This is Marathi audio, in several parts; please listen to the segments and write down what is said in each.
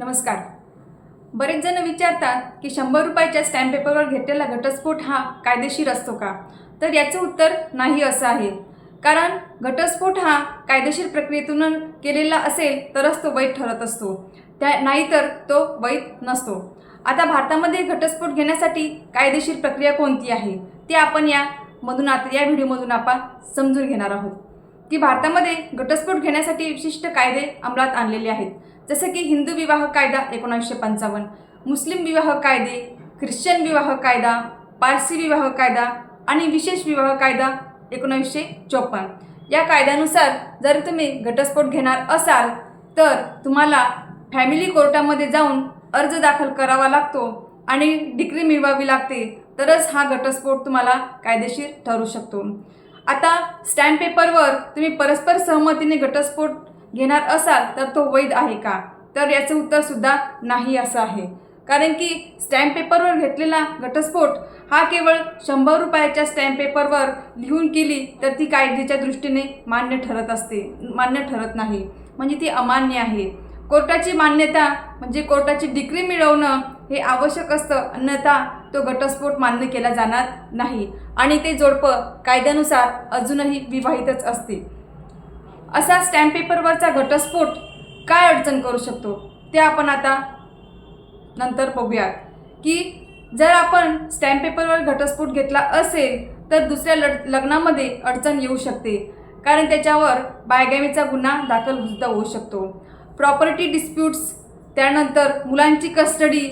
नमस्कार. बरेच जण विचारतात की 100 रुपयाच्या स्टॅम्प पेपरवर घेतलेला घटस्फोट हा कायदेशीर असतो का? तर याचं उत्तर नाही असं आहे. कारण घटस्फोट हा कायदेशीर प्रक्रियेतून केलेला असेल तरच तो वैध ठरत असतो, नाहीतर तो वैध नसतो. आता भारतामध्ये घटस्फोट घेण्यासाठी कायदेशीर प्रक्रिया कोणती आहे ते आपण या व्हिडिओमधून आपण समजून घेणार आहोत. की भारतामध्ये घटस्फोट घेण्यासाठी विशिष्ट कायदे अंमलात आणलेले आहेत, जसे की हिंदू विवाह कायदा 1955, मुस्लिम विवाह कायदे, ख्रिश्चन विवाह कायदा, पारसी विवाह कायदा आणि विशेष विवाह कायदा 1954. या कायद्यानुसार जर तुम्ही घटस्फोट घेणार असाल तर तुम्हाला फॅमिली कोर्टामध्ये जाऊन अर्ज दाखल करावा लागतो आणि डिक्री मिळवावी लागते, तरच हा घटस्फोट तुम्हाला कायदेशीर ठरू शकतो. आता स्टॅम्प पेपरवर तुम्ही परस्पर सहमतीने घटस्फोट घेणार असाल तर तो वैध आहे का? तर याचं उत्तरसुद्धा नाही असं आहे. कारण की स्टॅम्प पेपरवर घेतलेला घटस्फोट हा केवळ 100 रुपयाच्या स्टॅम्प पेपरवर लिहून केली तर ती कायद्याच्या दृष्टीने मान्य ठरत नाही, म्हणजे ती अमान्य आहे. कोर्टाची मान्यता म्हणजे कोर्टाची डिग्री मिळवणं हे आवश्यक असतं, अन्यथा तो घटस्फोट मान्य केला जाणार नाही आणि ते जोडपं कायद्यानुसार अजूनही विवाहितच असते. असा स्टॅम्प पेपरवरचा घटस्फोट काय अडचण करू शकतो ते आपण आता नंतर बघूयात. की जर आपण स्टॅम्प पेपरवर घटस्फोट घेतला असेल तर दुसऱ्या लग्नामध्ये अडचण येऊ शकते, कारण त्याच्यावर बायगॅमीचा गुन्हा दाखल सुद्धा होऊ शकतो. प्रॉपर्टी डिस्प्यूट्स, त्यानंतर मुलांची कस्टडी,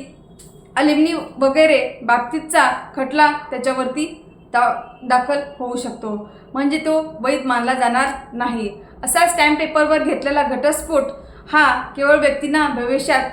अलिमनी वगैरे बाबतीतचा खटला त्याच्यावरती दाखल होऊ शकतो, म्हणजे तो वैध मानला जाणार नाही. असा स्टॅम्प पेपरवर घेतलेला घटस्फोट हा केवळ व्यक्तींना भविष्यात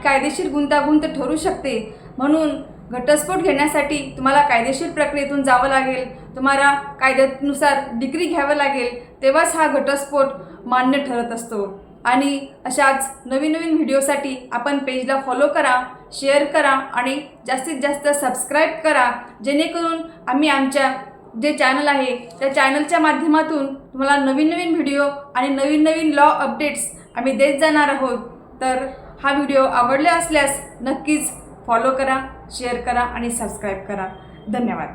कायदेशीर गुंतागुंत ठरू शकते. म्हणून घटस्फोट घेण्यासाठी तुम्हाला कायदेशीर प्रक्रियेतून जावं लागेल, तुम्हाला कायद्यानुसार डिग्री घ्यावं लागेल, तेव्हाच हा घटस्फोट मान्य ठरत असतो. आणि अशाच नवीन व्हिडिओसाठी आपण पेजला फॉलो करा, शेअर करा आणि जास्तीत जास्त सबस्क्राईब करा, जेणेकरून आम्ही आमच्या जे चॅनल आहे त्या चॅनलच्या माध्यमातून तुम्हाला नवीन व्हिडिओ आणि नवीन लॉ अपडेट्स आम्ही देत जाणार आहोत. तर हा व्हिडिओ आवडला असल्यास नक्कीच फॉलो करा, शेअर करा आणि सबस्क्राईब करा. धन्यवाद.